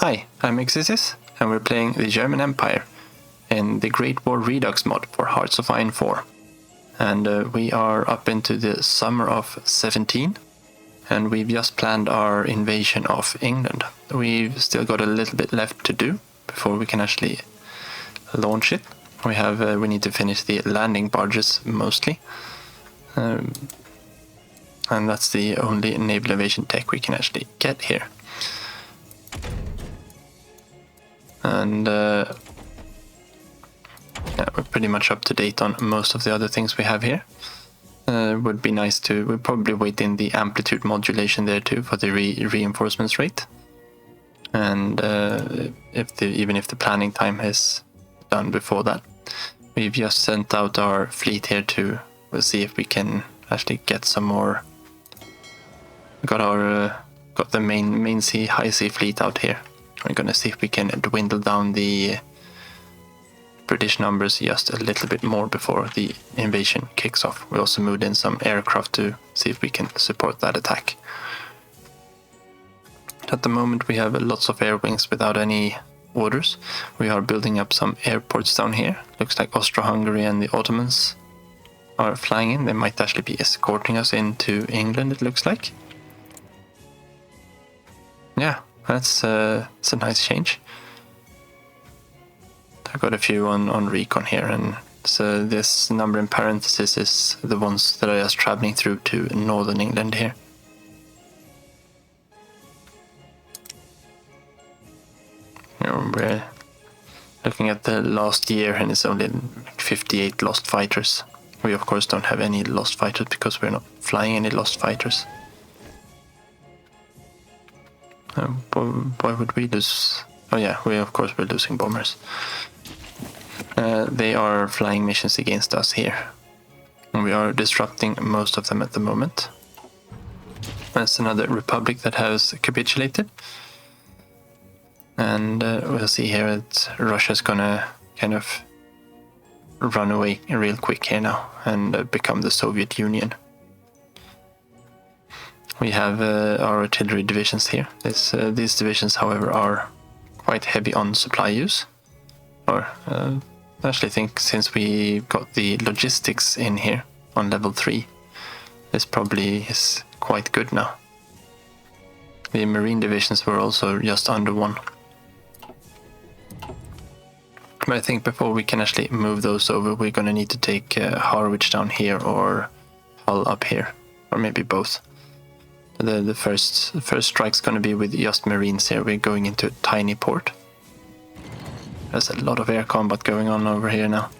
Hi, I'm Exesis, and we're playing the German Empire in the Great War Redux mod for Hearts of Iron 4. And we are up into the summer of 17, and we've just planned our invasion of England. We've still got a little bit left to do before we can actually launch it. We need to finish the landing barges mostly. And that's the only naval invasion tech we can actually get here. And yeah, we're pretty much up to date on most of the other things we have here. Would be nice to, we'll probably wait in the amplitude modulation there too for the reinforcements rate. And even if the planning time is done before that. We've just sent out our fleet here to see if we can actually get some more. Got the main sea, high sea fleet out here. We're gonna see if we can dwindle down the British numbers just a little bit more before the invasion kicks off. We also moved in some aircraft to see if we can support that attack. At the moment we have lots of air wings without any orders. We are building up some airports down here. Looks like Austro-Hungary and the Ottomans are flying in. They might actually be escorting us into England, it looks like. Yeah, it's a nice change. I've got a few on recon here, and so this number in parentheses is the ones that are just traveling through to northern England here. We're looking at the last year and it's only 58 lost fighters. We of course don't have any lost fighters because we're not flying any lost fighters. Why would we lose? Oh yeah, we're losing bombers. They are flying missions against us here. And we are disrupting most of them at the moment. That's another republic that has capitulated. And we'll see here that Russia's gonna kind of run away real quick here now and become the Soviet Union. We have our artillery divisions here. These divisions, however, are quite heavy on supply use. I actually think since we got the logistics in here on level 3, this probably is quite good now. The marine divisions were also just under 1. But I think before we can actually move those over, we're going to need to take Harwich down here or Hull up here, or maybe both. The first strike's going to be with just marines here. We're going into a tiny port. There's a lot of air combat going on over here now.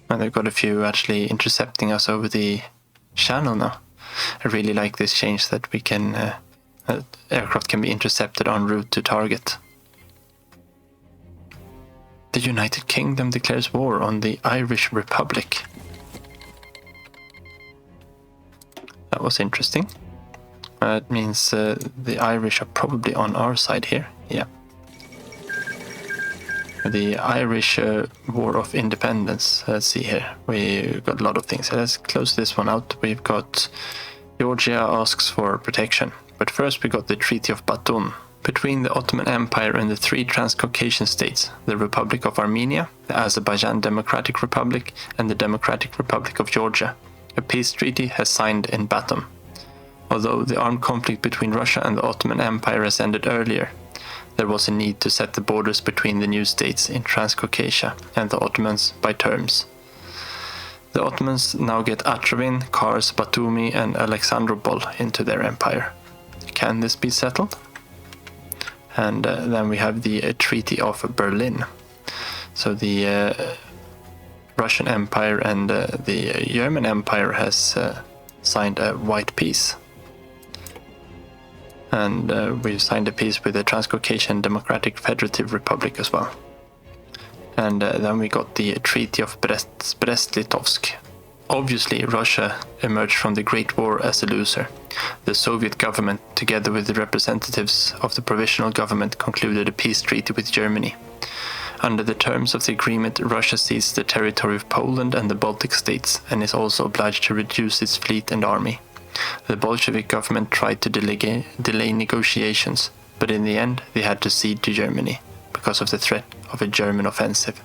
And they've got a few actually intercepting us over the channel now. I really like this change that we can aircraft can be intercepted en route to target. The United Kingdom declares war on the Irish Republic. That was interesting. It means the Irish are probably on our side here. Yeah. The Irish War of Independence. Let's see here. We've got a lot of things. Let's close this one out. We've got Georgia asks for protection. But first we got the Treaty of Batum. Between the Ottoman Empire and the 3 Transcaucasian states, the Republic of Armenia, the Azerbaijan Democratic Republic, and the Democratic Republic of Georgia, a peace treaty has signed in Batum. Although the armed conflict between Russia and the Ottoman Empire has ended earlier, there was a need to set the borders between the new states in Transcaucasia and the Ottomans by terms. The Ottomans now get Atrovin, Kars, Batumi, and Alexandropol into their empire. Can this be settled? And then we have the Treaty of Berlin. So the Russian Empire and the German Empire has signed a white peace. And we've signed a peace with the Transcaucasian Democratic Federative Republic as well. And then we got the Treaty of Brest-Litovsk. Obviously, Russia emerged from the Great War as a loser. The Soviet government, together with the representatives of the provisional government, concluded a peace treaty with Germany. Under the terms of the agreement, Russia seized the territory of Poland and the Baltic states and is also obliged to reduce its fleet and army. The Bolshevik government tried to delay negotiations, but in the end they had to cede to Germany because of the threat of a German offensive.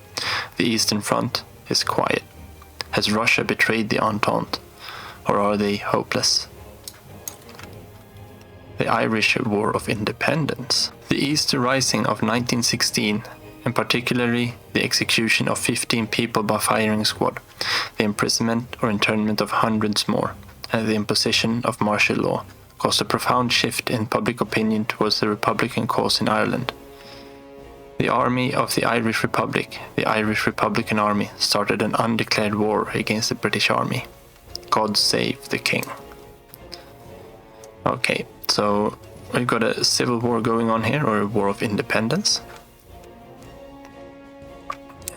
The Eastern Front is quiet. Has Russia betrayed the Entente, or are they hopeless? The Irish War of Independence. The Easter Rising of 1916, and particularly the execution of 15 people by firing squad, the imprisonment or internment of hundreds more, and the imposition of martial law, caused a profound shift in public opinion towards the Republican cause in Ireland. The army of the Irish Republic, the Irish Republican Army, started an undeclared war against the British Army. God save the King. Okay, so we've got a civil war going on here, or a war of independence.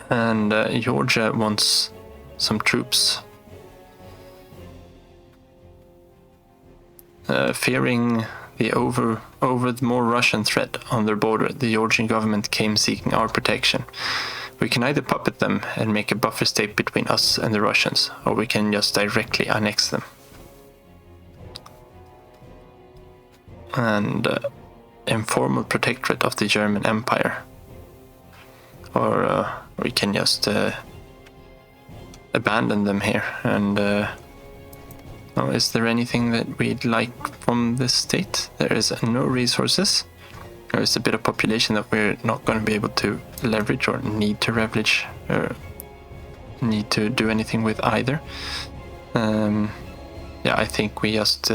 And Georgia wants some troops. Fearing the the more Russian threat on their border, the Georgian government came seeking our protection. We can either puppet them and make a buffer state between us and the Russians, or we can just directly annex them. And informal protectorate of the German Empire. Or we can just abandon them here. And is there anything that we'd like from this state? There is no resources. There is a bit of population that we're not going to be able to leverage or need to leverage or need to do anything with either. Yeah, I think we just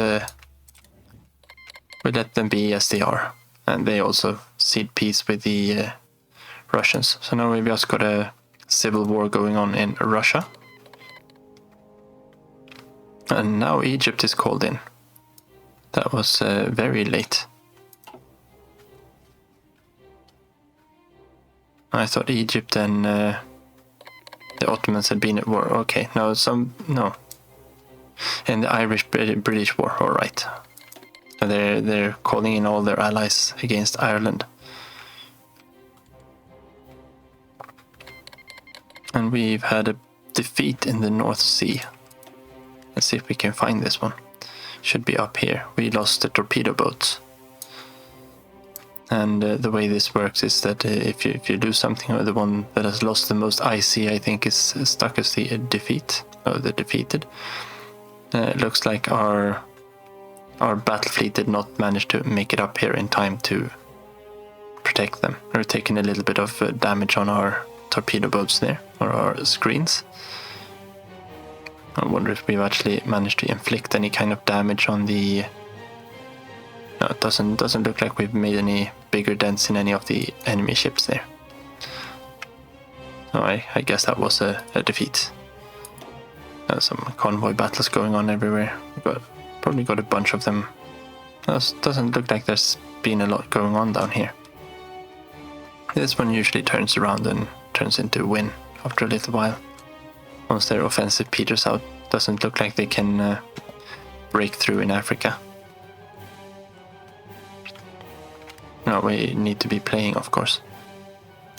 we let them be as they are, and they also cede peace with the Russians. So now we've just got a civil war going on in Russia. And now Egypt is called in. That was very late. I thought Egypt and the Ottomans had been at war. Okay, no. And the Irish-British war, alright. They're calling in all their allies against Ireland. And we've had a defeat in the North Sea. Let's see if we can find this one. Should be up here. We lost the torpedo boats. And the way this works is that if you do something, the one that has lost the most IC, I think, is stuck as the defeat, or the defeated. It looks like our battle fleet did not manage to make it up here in time to protect them. We're taking a little bit of damage on our torpedo boats there, or our screens. I wonder if we've actually managed to inflict any kind of damage on the... No, it doesn't look like we've made any bigger dents in any of the enemy ships there. So I guess that was a defeat. Some convoy battles going on everywhere. Probably got a bunch of them. Doesn't look like there's been a lot going on down here. This one usually turns around and turns into a win after a little while. Once their offensive peters out, doesn't look like they can break through in Africa. No, we need to be playing, of course.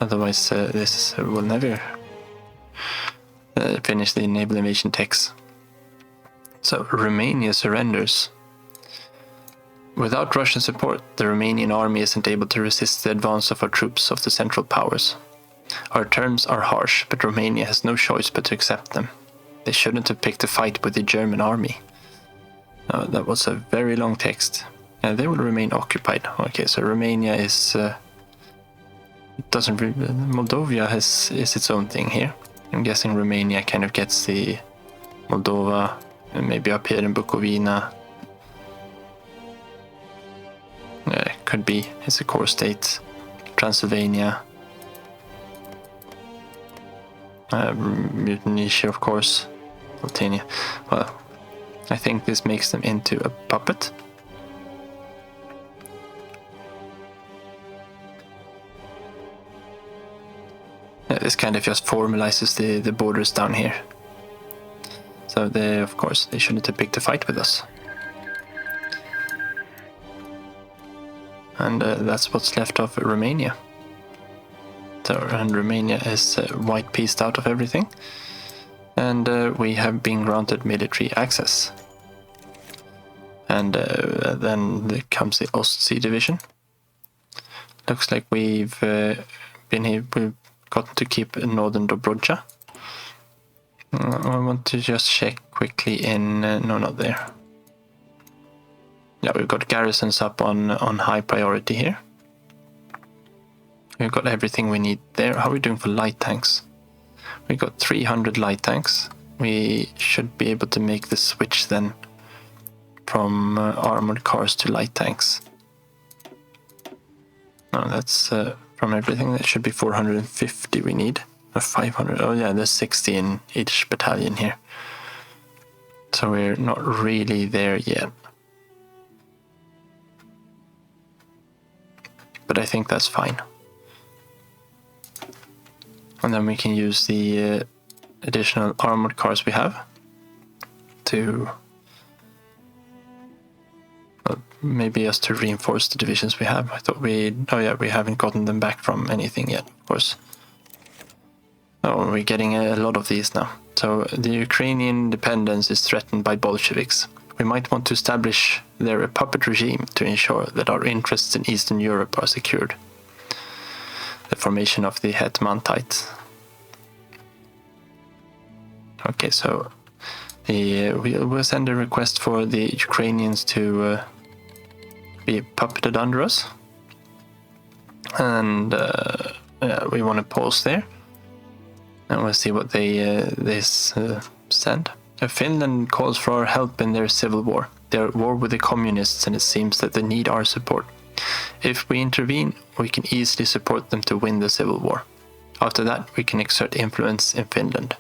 Otherwise, this will never finish the naval invasion text. So, Romania surrenders. Without Russian support, the Romanian army isn't able to resist the advance of our troops of the Central Powers. Our terms are harsh, but Romania has no choice but to accept them. They shouldn't have picked a fight with the German army. That was a very long text. And they will remain occupied. Okay, so Romania is... Moldova is its own thing here. I'm guessing Romania kind of gets the Moldova, and maybe up here in Bukovina. Could be. It's a core state. Transylvania. Mutinesia, of course. Altania. Well, I think this makes them into a puppet. This kind of just formalizes the borders down here. So of course, they shouldn't have picked a fight with us. And that's what's left of Romania. And Romania is white-pieced out of everything. And we have been granted military access. And then comes the Ostsee division. Looks like we've been here. We've got to keep Northern Dobruja. I want to just check quickly in. No, not there. Yeah, we've got garrisons up on high priority here. We've got everything we need there. How are we doing for light tanks? We got 300 light tanks. We should be able to make the switch then from armored cars to light tanks. No, that's from everything. That should be 450 we need. Or 500. Oh yeah, there's 60 in each battalion here. So we're not really there yet. But I think that's fine. And then we can use the additional armored cars we have to maybe just to reinforce the divisions we have. I thought we haven't gotten them back from anything yet, of course. Oh, we're getting a lot of these now. So the Ukrainian independence is threatened by Bolsheviks. We might want to establish there a puppet regime to ensure that our interests in Eastern Europe are secured. The formation of the Hetmantate. Okay, so we'll send a request for the Ukrainians to be puppeted under us. And we want to pause there. And we'll see what they send. Finland calls for our help in their civil war. They're at war with the communists and it seems that they need our support. If we intervene, we can easily support them to win the civil war. After that, we can exert influence in Finland.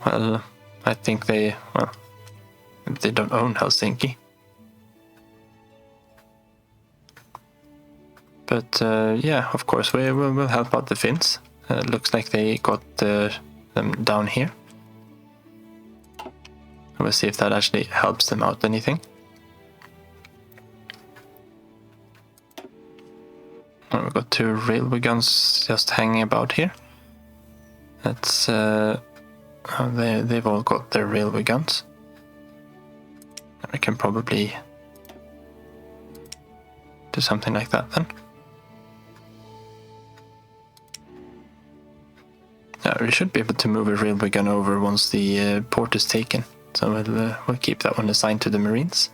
Well, I think they don't own Helsinki. But yeah, of course, we'll help out the Finns. Looks like they got them down here. We'll see if that actually helps them out anything. Oh, we've got 2 railway guns just hanging about here. That's they've all got their railway guns. I can probably do something like that then. We should be able to move a railway gun over once the port is taken. So we'll keep that one assigned to the Marines.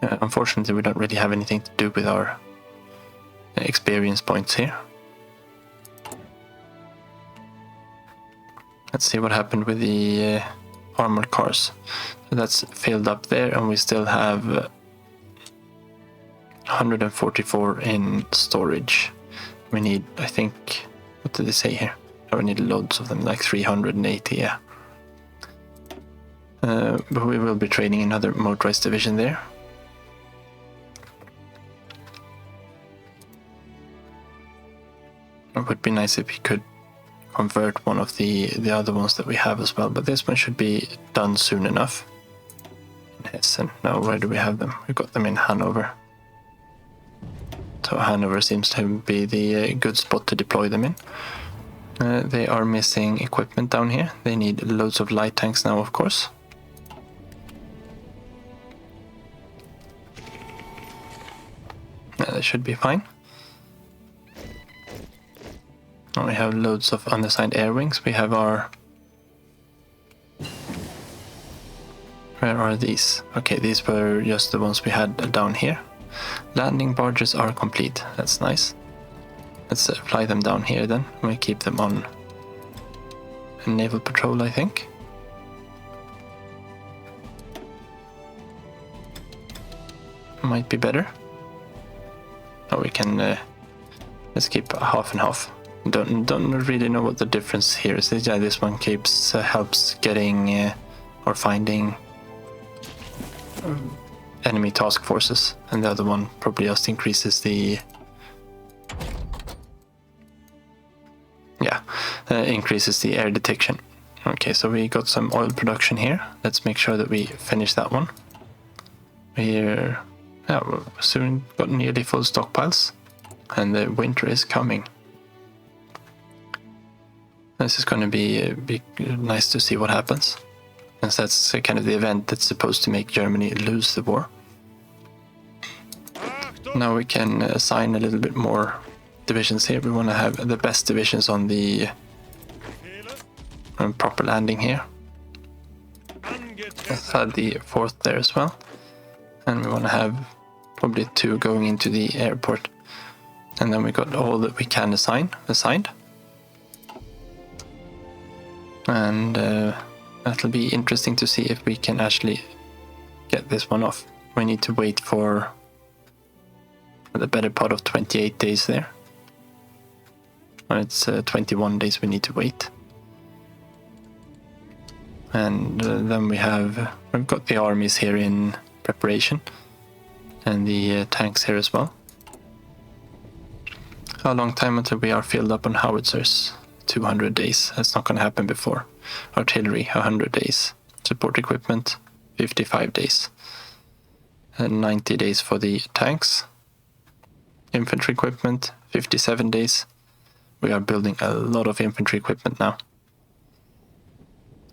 Unfortunately, we don't really have anything to do with our experience points here. Let's see what happened with the armored cars. So that's filled up there, and we still have 144 in storage. We need, I think, what did they say here? Oh, we need loads of them, like 380, yeah. But we will be training another motorized division there. It would be nice if we could convert one of the other ones that we have as well, but this one should be done soon enough. In Hessen. Now, where do we have them? We've got them in Hanover. So Hanover seems to be the good spot to deploy them in. They are missing equipment down here. They need loads of light tanks now, of course. That should be fine. And we have loads of unassigned air wings. We have our... Where are these? Okay, these were just the ones we had down here. Landing barges are complete. That's nice. Let's fly them down here then. We keep them on a naval patrol, I think. Might be better. Or we can let's keep half and half. Don't really know what the difference here is. Yeah, this one keeps helps getting or finding enemy task forces, and the other one probably just increases the increases the air detection. Okay, so we got some oil production here. Let's make sure that we finish that one. We're soon got nearly full stockpiles, and the winter is coming. This is going to be nice to see what happens. Since that's kind of the event that's supposed to make Germany lose the war. Now we can assign a little bit more divisions here. We want to have the best divisions on the proper landing here. Let's add the 4th there as well. And we want to have probably 2 going into the airport. And then we got all that we can assign assigned. And that'll be interesting to see if we can actually get this one off. We need to wait for the better part of 28 days there. Well, it's 21 days we need to wait. And then we've got the armies here in preparation. And the tanks here as well. A long time until we are filled up on howitzers. 200 days. That's not going to happen before. Artillery, 100 days. Support equipment, 55 days. And 90 days for the tanks. Infantry equipment, 57 days. We are building a lot of infantry equipment now.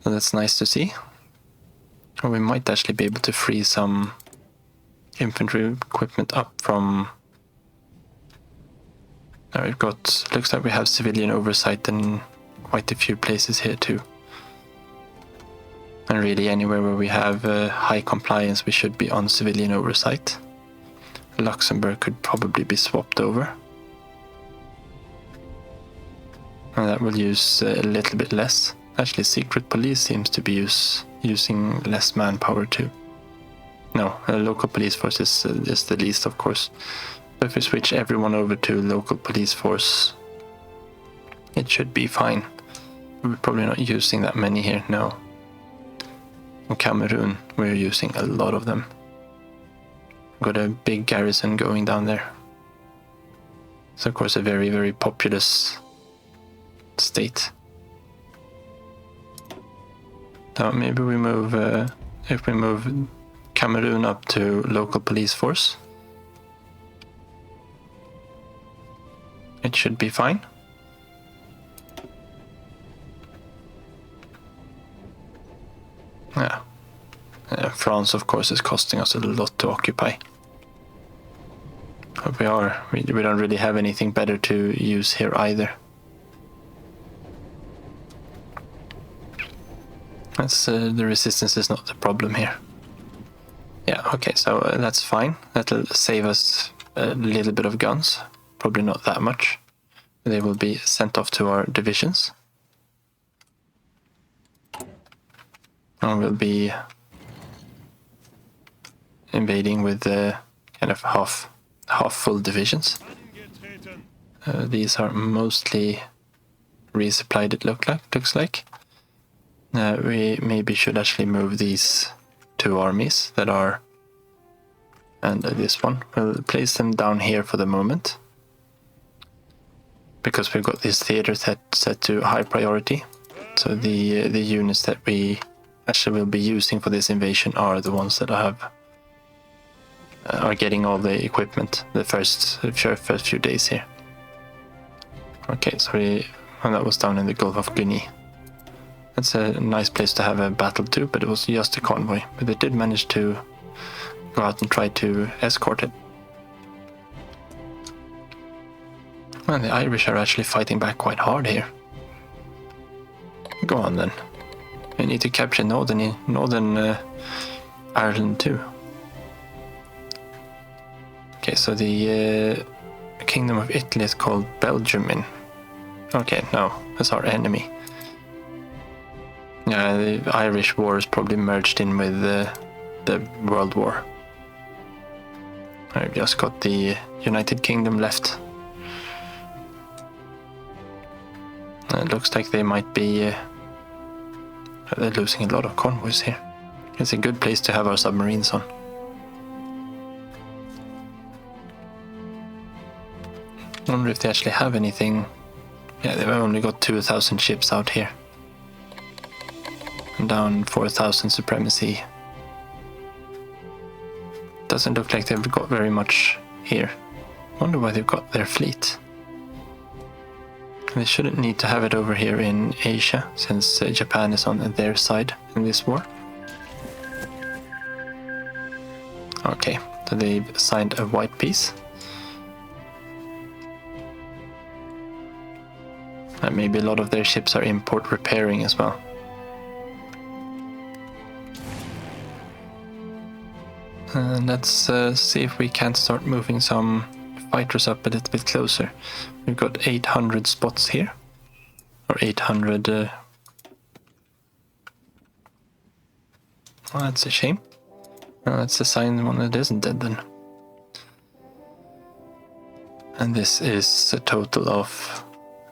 So that's nice to see. Or we might actually be able to free some infantry equipment up from... Now we've got... Looks like we have civilian oversight in quite a few places here too. And really anywhere where we have high compliance we should be on civilian oversight. Luxembourg could probably be swapped over. And that will use a little bit less. Actually, secret police seems to be using less manpower too. No, local police force is the least, of course. But if we switch everyone over to local police force, it should be fine. We're probably not using that many here, no. In Cameroon, we're using a lot of them. Got a big garrison going down there. It's of course a very, very populous state. Now maybe we move, if we move Cameroon up to local police force, it should be fine. Yeah. France, of course, is costing us a lot to occupy. But we don't really have anything better to use here either. That's the resistance is not the problem here. Yeah, okay, so that's fine. That'll save us a little bit of guns. Probably not that much. They will be sent off to our divisions. And we'll be invading with kind of half full divisions. These are mostly resupplied, it looks like. We maybe should actually move these 2 armies that are, and this one. We'll place them down here for the moment, because we've got this theater set to high priority. So the units that we actually will be using for this invasion are the ones that are getting all the equipment the first few days here. Okay, so that was down in the Gulf of Guinea. That's a nice place to have a battle too, but it was just a convoy. But they did manage to go out and try to escort it. Well, the Irish are actually fighting back quite hard here. Go on then. We need to capture northern Ireland too. Okay, so the Kingdom of Italy is called Belgium. Okay, no, that's our enemy. Yeah, the Irish War is probably merged in with the World War. I've just got the United Kingdom left. It looks like they might be... they're losing a lot of convoys here. It's a good place to have our submarines on. I wonder if they actually have anything. Yeah, they've only got 2,000 ships out here. And down 4,000 supremacy. Doesn't look like they've got very much here. Wonder why they've got their fleet. They shouldn't need to have it over here in Asia, since Japan is on their side in this war. Okay, so they've assigned a white piece. And maybe a lot of their ships are import repairing as well. And let's see if we can't start moving some fighters up a little bit closer. We've got 800 spots here. Or 800... well, that's a shame. That's a sign one that isn't dead then. And this is a total of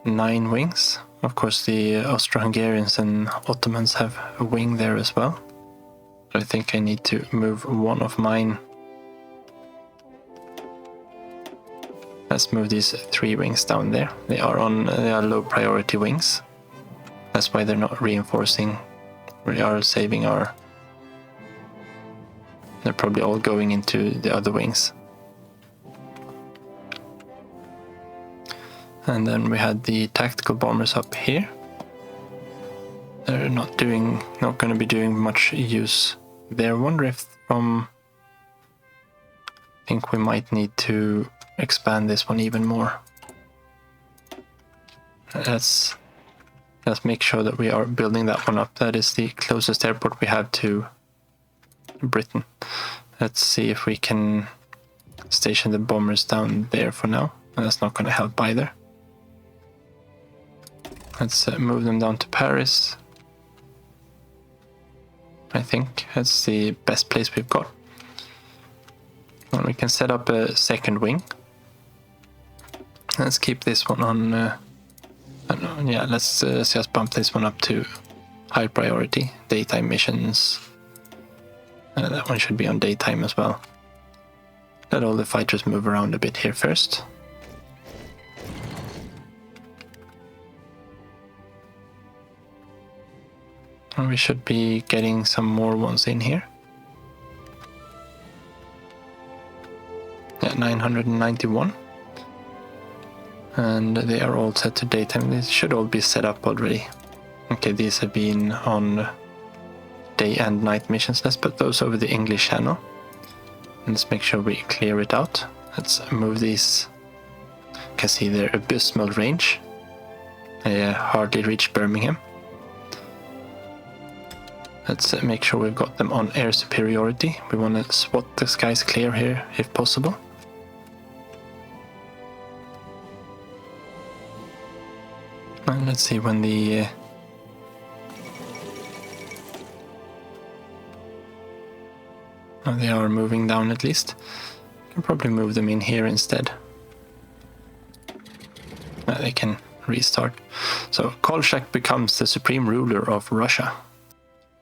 9 wings. Of course the Austro-Hungarians and Ottomans have a wing there as well. I think I need to move one of mine. Let's move these 3 wings down there. They are low priority wings. That's why they're not reinforcing. We are saving our... They're probably all going into the other wings. And then we had the tactical bombers up here. They're not going to be doing much use there. I wonder if I think we might need to expand this one even more. Let's make sure that we are building that one up. That is the closest airport we have to Britain. Let's see if we can station the bombers down there for now. That's not going to help either. Let's move them down to Paris. I think that's the best place we've got. And we can set up a second wing. Let's keep this one on... yeah, let's just bump this one up to high priority. Daytime missions. That one should be on daytime as well. Let all the fighters move around a bit here first. And we should be getting some more ones in here. Yeah, 991. And they are all set to daytime. They should all be set up already. Okay, these have been on day and night missions. Let's put those over the English channel. Let's make sure we clear it out. Let's move these. You can see their abysmal range. They hardly reach Birmingham. Let's make sure we've got them on air superiority. We want to swat the skies clear here if possible. And let's see when the... they are moving down at least. You can probably move them in here instead. They can restart. So Kolchak becomes the supreme ruler of Russia.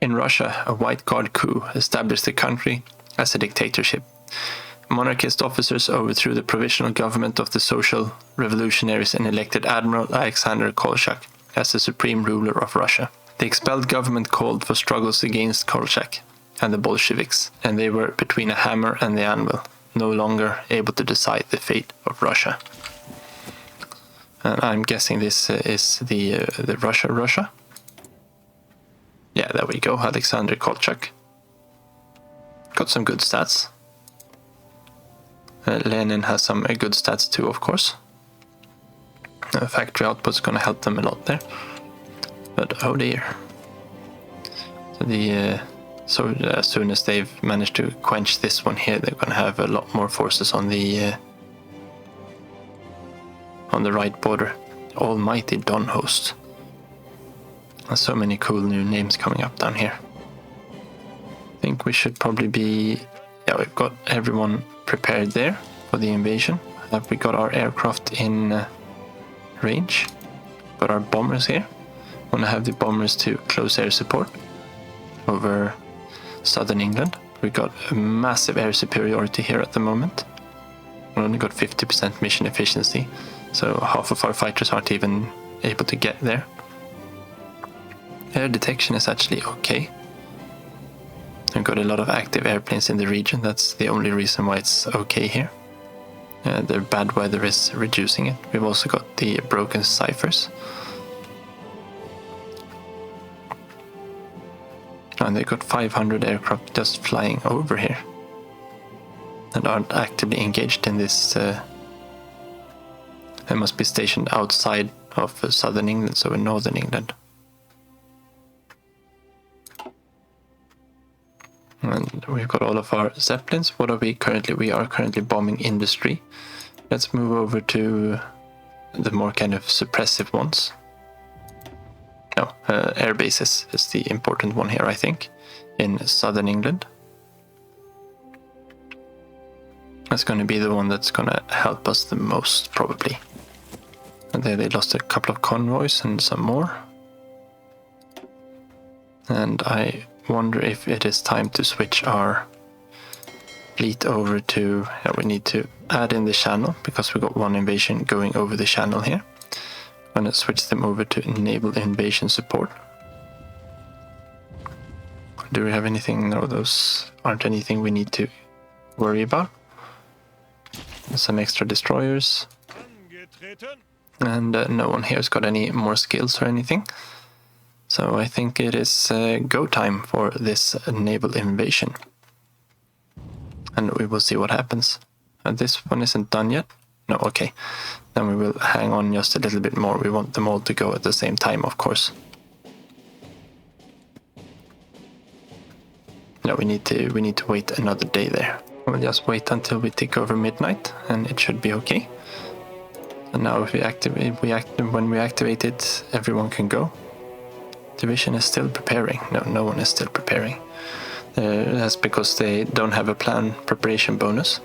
In Russia, a white guard coup established the country as a dictatorship. Monarchist officers overthrew the provisional government of the Social Revolutionaries and elected Admiral Alexander Kolchak as the supreme ruler of Russia. The expelled government called for struggles against Kolchak and the Bolsheviks, and they were between a hammer and the anvil, no longer able to decide the fate of Russia. And I'm guessing this is the Russia. Yeah, there we go, Alexander Kolchak. Got some good stats. Lenin has some good stats too, of course. Factory output's gonna help them a lot there. But oh dear. So as soon as they've managed to quench this one here, they're gonna have a lot more forces on the right border. Almighty Don Host. There's so many cool new names coming up down here. I think we should probably be... Yeah, we've got everyone prepared there for the invasion. We got our aircraft in range. Got our bombers here. Want to have the bombers to close air support over southern England. We got a massive air superiority here at the moment. We only got 50% mission efficiency, so half of our fighters aren't even able to get there. Air detection is actually okay. We've got a lot of active airplanes in the region. That's the only reason why it's okay here. The bad weather is reducing it. We've also got the broken ciphers. And they got 500 aircraft just flying over here. and aren't actively engaged in this. They must be stationed outside of southern England, so in northern England. And we've got all of our Zeppelins. What are we currently? We are currently bombing industry. Let's move over to the more kind of suppressive ones. No, air bases is the important one here, I think, in southern England. That's going to be the one that's going to help us the most, probably. And there they lost a couple of convoys and some more. And I wonder if it is time to switch our fleet over to... we need to add in the channel, because we got one invasion going over the channel here. I'm going to switch them over to naval invasion support. Do we have anything? No, those aren't anything we need to worry about. Some extra destroyers. And no one here has got any more skills or anything. So I think it is go time for this naval invasion. And we will see what happens. This one isn't done yet. No, okay. Then we will hang on just a little bit more. We want them all to go at the same time, of course. No, we need to wait another day there. We'll just wait until we tick over midnight, and it should be okay. And now if when we activate it, everyone can go. Division is still preparing. No, no one is still preparing. That's because they don't have a plan preparation bonus.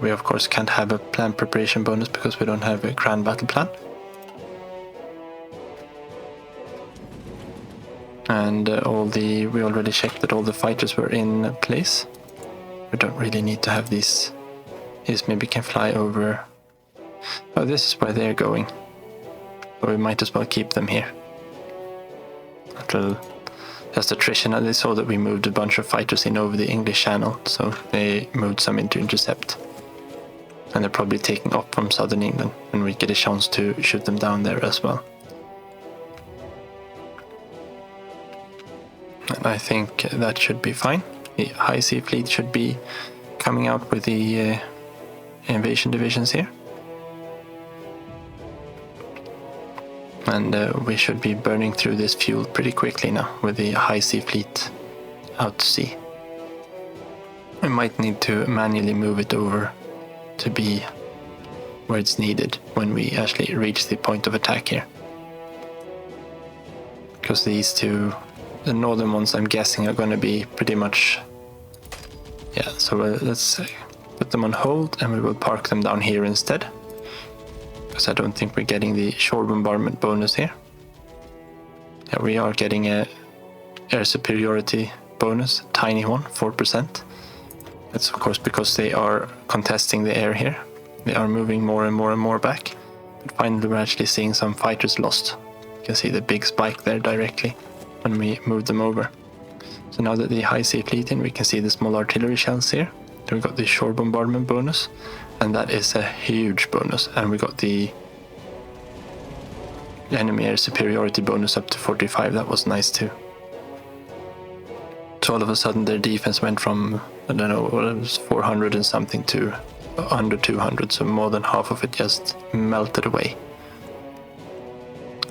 We of course can't have a plan preparation bonus because we don't have a grand battle plan. And we already checked that all the fighters were in place. We don't really need to have these. These maybe can fly over. Oh, this is where they're going. So we might as well keep them here. Little just attrition. They saw that we moved a bunch of fighters in over the English Channel, so they moved some in to intercept. And they're probably taking off from southern England, and we get a chance to shoot them down there as well. And I think that should be fine. The High Sea Fleet should be coming out with the invasion divisions here. And we should be burning through this fuel pretty quickly now with the High Sea Fleet out to sea. We might need to manually move it over to be where it's needed when we actually reach the point of attack here. Because these two, the northern ones, I'm guessing are going to be pretty much... Yeah, so let's put them on hold and we will park them down here instead. Because I don't think we're getting the shore bombardment bonus here. Yeah, we are getting a air superiority bonus, a tiny one, 4%. That's of course because they are contesting the air here. They are moving more and more and more back. But finally we're actually seeing some fighters lost. You can see the big spike there directly when we move them over. So now that the High Sea Fleet in, we can see the small artillery shells here. Then we got the shore bombardment bonus. And that is a huge bonus. And we got the enemy air superiority bonus up to 45. That was nice too. So all of a sudden their defense went from, I don't know, it was 400 and something to under 200. So more than half of it just melted away.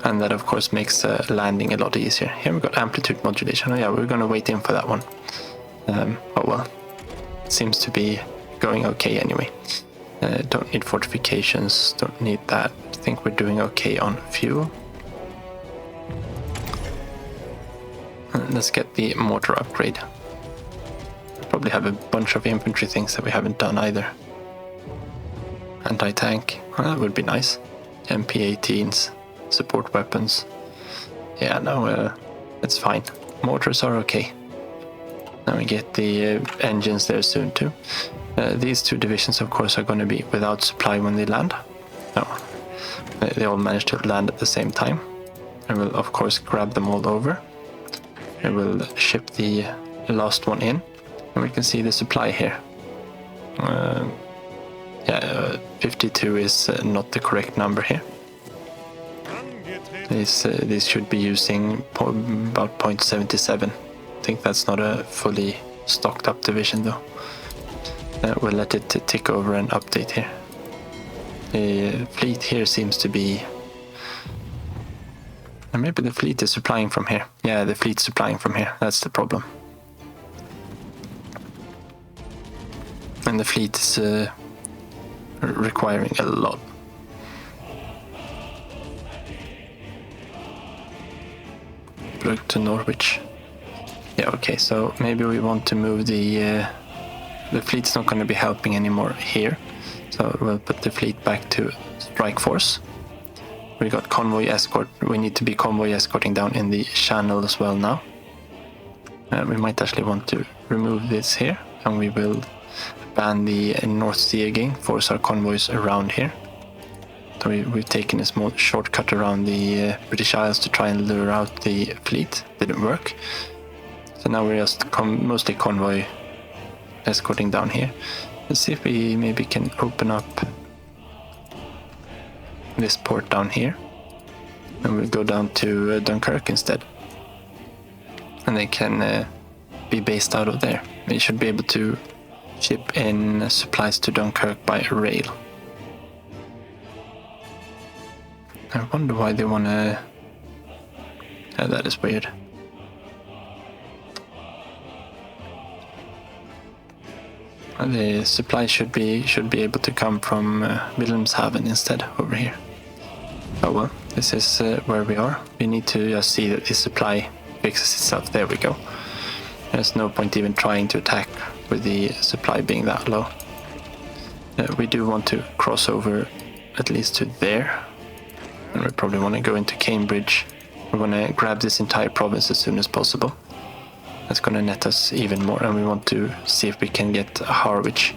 And that of course makes landing a lot easier. Here we got amplitude modulation. Oh yeah, we're going to wait in for that one. Oh well, it seems to be going okay anyway. Don't need fortifications, don't need that. I think we're doing okay on fuel. Let's get the mortar upgrade. Probably have a bunch of infantry things that we haven't done either. Anti-tank, well, that would be nice. MP18s, support weapons. Yeah, no, it's fine. Mortars are okay. Now we get the engines there soon too. These two divisions of course are going to be without supply when they land. No, they all managed to land at the same time. I will of course grab them all over. I will ship the last one in. And we can see the supply here. 52 is not the correct number here. These should be using about 0.77. I think that's not a fully stocked up division though. We'll let it tick over and update here. The fleet here seems to be... Maybe the fleet is supplying from here. Yeah, the fleet's supplying from here. That's the problem. And the fleet is requiring a lot. Look to Norwich. Yeah, okay, so maybe we want to move the fleet's not going to be helping anymore here. So we'll put the fleet back to strike force. We got convoy escort. We need to be convoy escorting down in the channel as well now. We might actually want to remove this here, and we will ban the North Sea again, force our convoys around here. So we've taken a small shortcut around the British Isles to try and lure out the fleet. Didn't work. So now we're just mostly convoy escorting down here. Let's see if we maybe can open up this port down here, and we'll go down to Dunkirk instead, and they can be based out of there. They should be able to ship in supplies to Dunkirk by rail. I wonder why they want to... that is weird. The supply should be able to come from Wilhelmshaven instead over here. Oh well, this is where we are. We need to just see that the supply fixes itself. There we go. There's no point even trying to attack with the supply being that low. We do want to cross over at least to there, and we probably want to go into Cambridge. We want to grab this entire province as soon as possible. That's going to net us even more, and we want to see if we can get Harwich.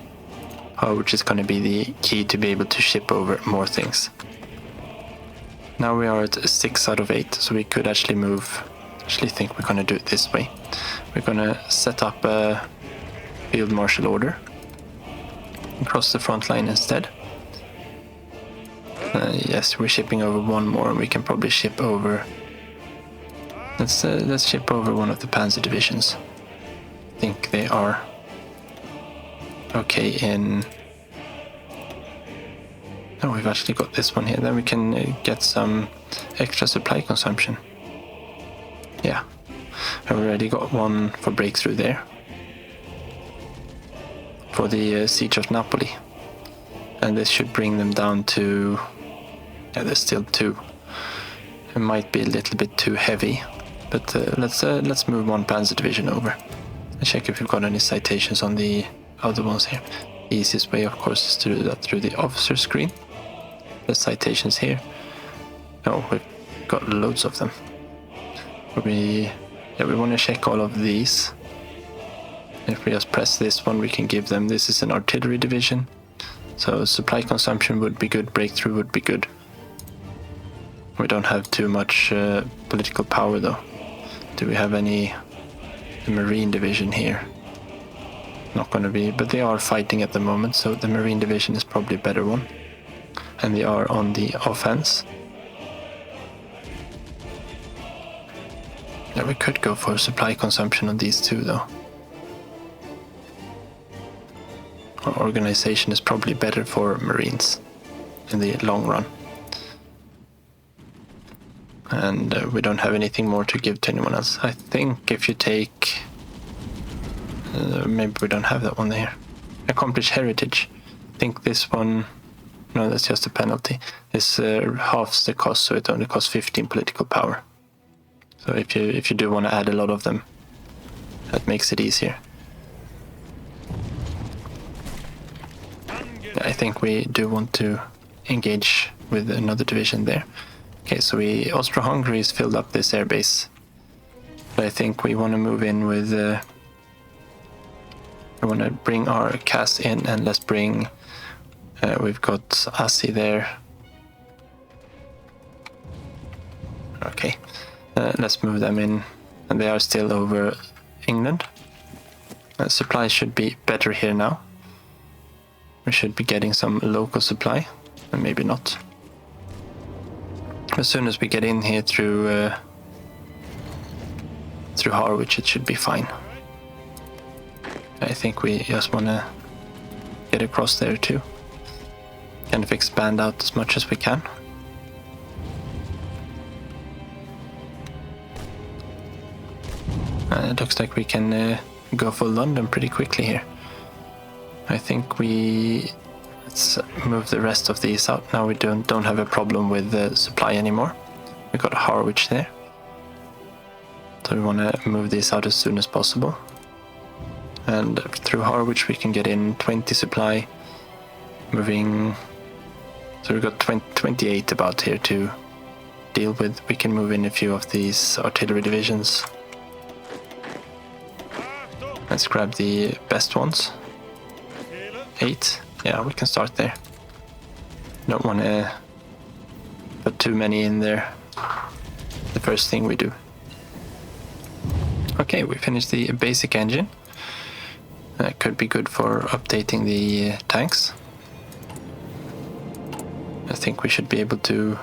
Harwich is going to be the key to be able to ship over more things. Now we are at 6 out of 8, so we could actually move. Actually think we're going to do it this way. We're going to set up a field marshal order across the front line instead. Yes, we're shipping over one more, and we can probably ship over... Let's ship over one of the panzer divisions. I think they are okay in... Oh, we've actually got this one here. Then we can get some extra supply consumption. Yeah, I've already got one for breakthrough there. For the siege of Napoli. And this should bring them down to... Yeah, there's still 2. It might be a little bit too heavy. But let's move one panzer division over and check if we've got any citations on the other ones here. The easiest way, of course, is to do that through the officer screen. The citations here. Oh, we've got loads of them. We want to check all of these. If we just press this one, we can give them. This is an artillery division, so supply consumption would be good. Breakthrough would be good. We don't have too much political power though. Do we have any marine division here? Not going to be, but they are fighting at the moment, so the marine division is probably a better one. And they are on the offense. Yeah, we could go for supply consumption on these two though. Our organization is probably better for marines in the long run. And we don't have anything more to give to anyone else. I think if you take... maybe we don't have that one there. Accomplish heritage. I think this one... No, that's just a penalty. This halves the cost, so it only costs 15 political power. So if you do want to add a lot of them, that makes it easier. I think we do want to engage with another division there. Okay, so Austro-Hungary has filled up this airbase. But I think we want to move in with... we want to bring our CAS in, and let's bring... we've got ASI there. Okay, let's move them in. And they are still over England. Supplies should be better here now. We should be getting some local supply, and maybe not. As soon as we get in here through Harwich, it should be fine. I think we just want to get across there too. Kind of expand out as much as we can. It looks like we can go for London pretty quickly here. I think let's move the rest of these out. Now we don't have a problem with the supply anymore. We got Harwich there. So we want to move these out as soon as possible. And through Harwich we can get in 20 supply. Moving... So we've got 28 about here to deal with. We can move in a few of these artillery divisions. Let's grab the best ones. 8. Yeah, we can start there. Don't want to put too many in there. The first thing we do. Okay, we finished the basic engine. That could be good for updating the tanks. I think we should be able to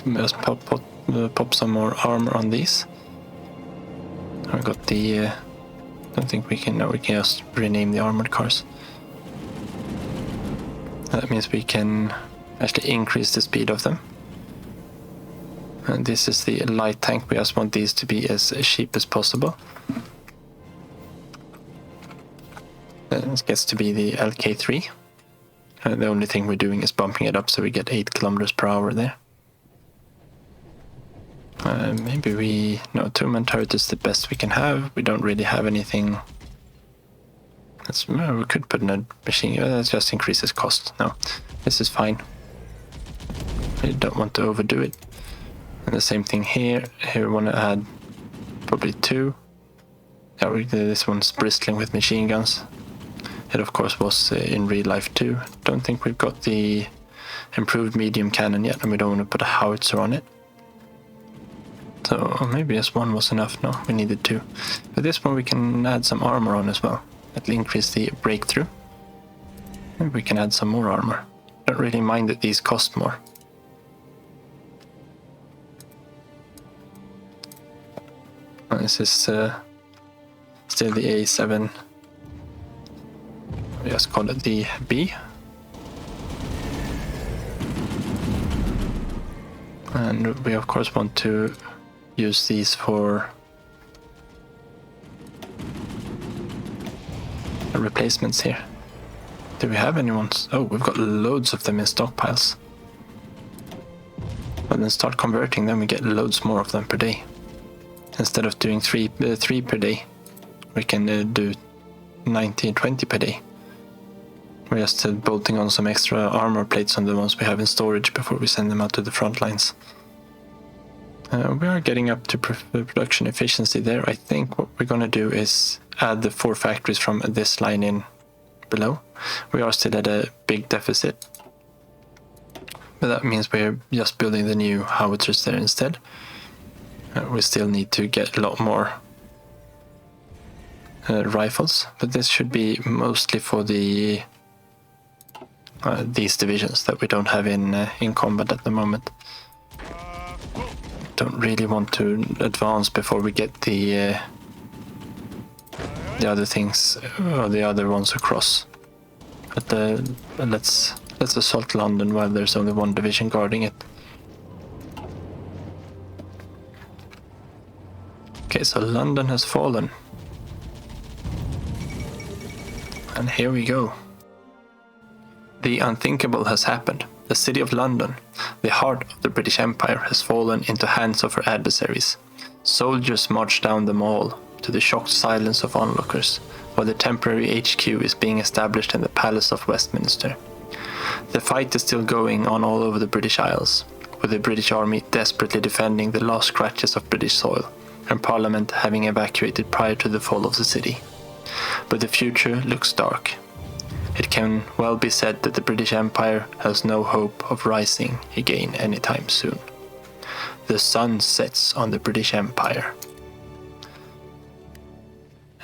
just pop some more armor on these. I got the... don't think we can... No, we can just rename the armored cars. That means we can actually increase the speed of them. And this is the light tank. We just want these to be as cheap as possible. This gets to be the LK3. The only thing we're doing is bumping it up so we get 8 kilometers per hour there. Maybe we... No, 2-man turret is the best we can have. We don't really have anything... we could put in a machine... that just increases cost. No, this is fine. We don't want to overdo it. And the same thing here. Here we want to add probably 2. Yeah, this one's bristling with machine guns. It of course was in real life too. Don't think we've got the improved medium cannon yet, and we don't want to put a howitzer on it. So maybe just 1 was enough. No, we needed 2. But this one we can add some armor on as well. That'll increase the breakthrough. Maybe we can add some more armor. Don't really mind that these cost more. This is still the A7. We just call it the B. And we of course want to use these for replacements here. Do we have any ones? Oh, we've got loads of them in stockpiles. But then start converting them, we get loads more of them per day. Instead of doing 3 per day, we can do 90 and 20 per day. We're just bolting on some extra armor plates on the ones we have in storage before we send them out to the front lines. We are getting up to production efficiency there. I think what we're going to do is add the 4 factories from this line in below. We are still at a big deficit. But that means we're just building the new howitzers there instead. We still need to get a lot more rifles, but this should be mostly for the these divisions that we don't have in combat at the moment. Don't really want to advance before we get the other things or the other ones across. But let's assault London while there's only 1 division guarding it. Okay, so London has fallen. And here we go. The unthinkable has happened. The city of London, the heart of the British Empire, has fallen into hands of her adversaries. Soldiers march down the mall to the shocked silence of onlookers, while the temporary HQ is being established in the Palace of Westminster. The fight is still going on all over the British Isles, with the British Army desperately defending the last scratches of British soil, and Parliament having evacuated prior to the fall of the city. But the future looks dark. It can well be said that the British Empire has no hope of rising again anytime soon. The sun sets on the British Empire.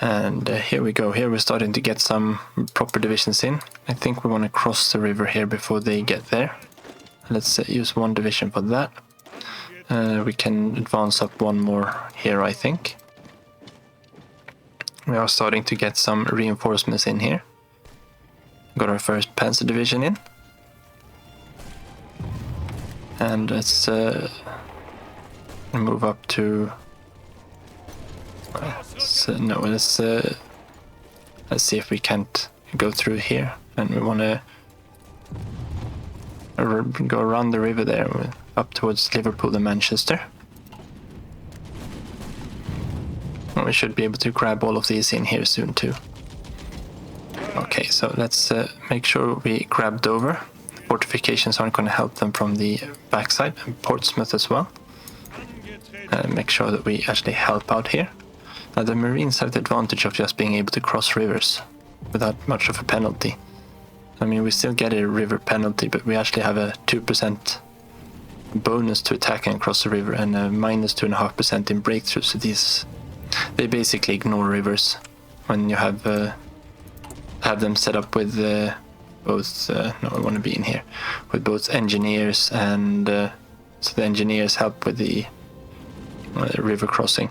And here we go. Here we're starting to get some proper divisions in. I think we want to cross the river here before they get there. Let's use 1 division for that. We can advance up 1 more here, I think. We are starting to get some reinforcements in here. Got our first Panzer Division in. And let's move up to... let's see if we can't go through here. And we want to go around the river there, up towards Liverpool and Manchester. And we should be able to grab all of these in here soon too. Okay, so let's make sure we grab Dover. Fortifications aren't going to help them from the backside, and Portsmouth as well. Make sure that we actually help out here. Now the Marines have the advantage of just being able to cross rivers without much of a penalty. I mean, we still get a river penalty, but we actually have a 2% bonus to attacking across the river and a minus 2.5% in breakthrough. So they basically ignore rivers when you have them set up with both. No, I want to be in here with both engineers and so the engineers help with the river crossing.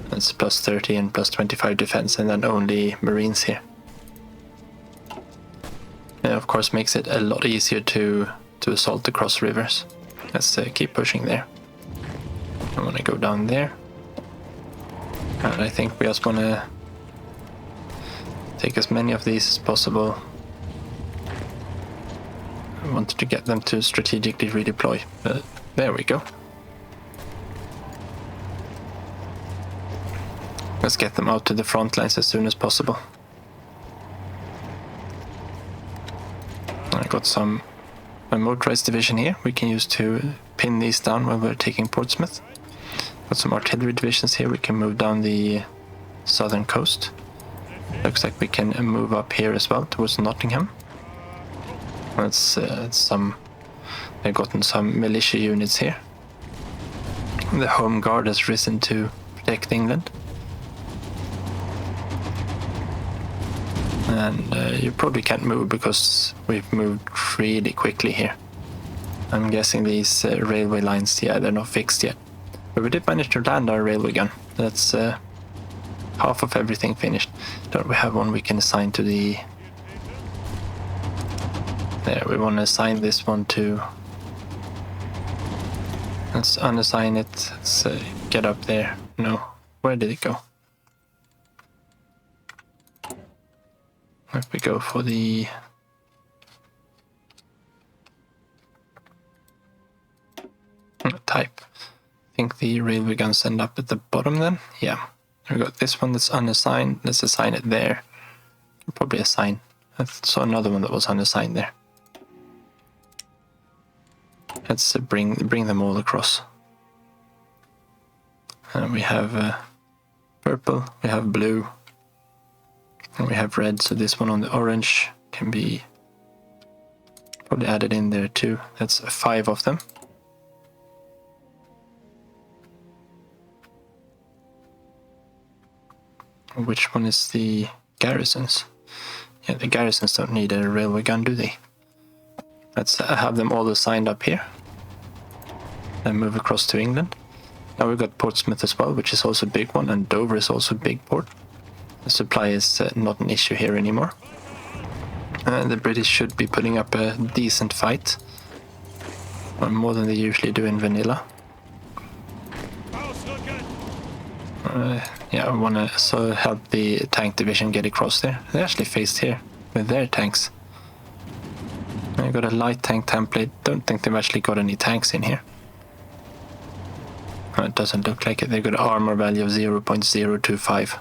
That's plus 30 and plus 25 defense, and then only Marines here. It of course makes it a lot easier to assault across rivers. Let's keep pushing there. I want to go down there. And I think we just want to take as many of these as possible. I wanted to get them to strategically redeploy, but there we go. Let's get them out to the front lines as soon as possible. I got some motorized division here we can use to pin these down when we're taking Portsmouth. Got some artillery divisions here we can move down the southern coast. Looks like we can move up here as well towards Nottingham. They've gotten some militia units here. The Home Guard has risen to protect England. And you probably can't move because we've moved really quickly here. I'm guessing these railway lines, yeah, they're not fixed yet. But we did manage to land our railway gun. That's half of everything finished. Don't we have one we can assign to the... There, we want to assign this one to... Let's unassign it. Let's get up there. No, where did it go? If we go for the... type. I think the railway guns end up at the bottom then. Yeah. We got this one that's unassigned. Let's assign it there. Probably assign. I saw another one that was unassigned there. Let's bring them all across. And we have purple, we have blue, and we have red. So this one on the orange can be probably added in there too. That's 5 of them. Which one is the garrisons? Yeah, the garrisons don't need a railway gun, do they? Let's have them all assigned up here. Then move across to England. Now we've got Portsmouth as well, which is also a big one, and Dover is also a big port. The supply is not an issue here anymore. The British should be putting up a decent fight. Or more than they usually do in vanilla. Yeah, I want to help the tank division get across there. They actually faced here with their tanks. I got a light tank template. Don't think they've actually got any tanks in here. It doesn't look like it. They've got an armor value of 0.025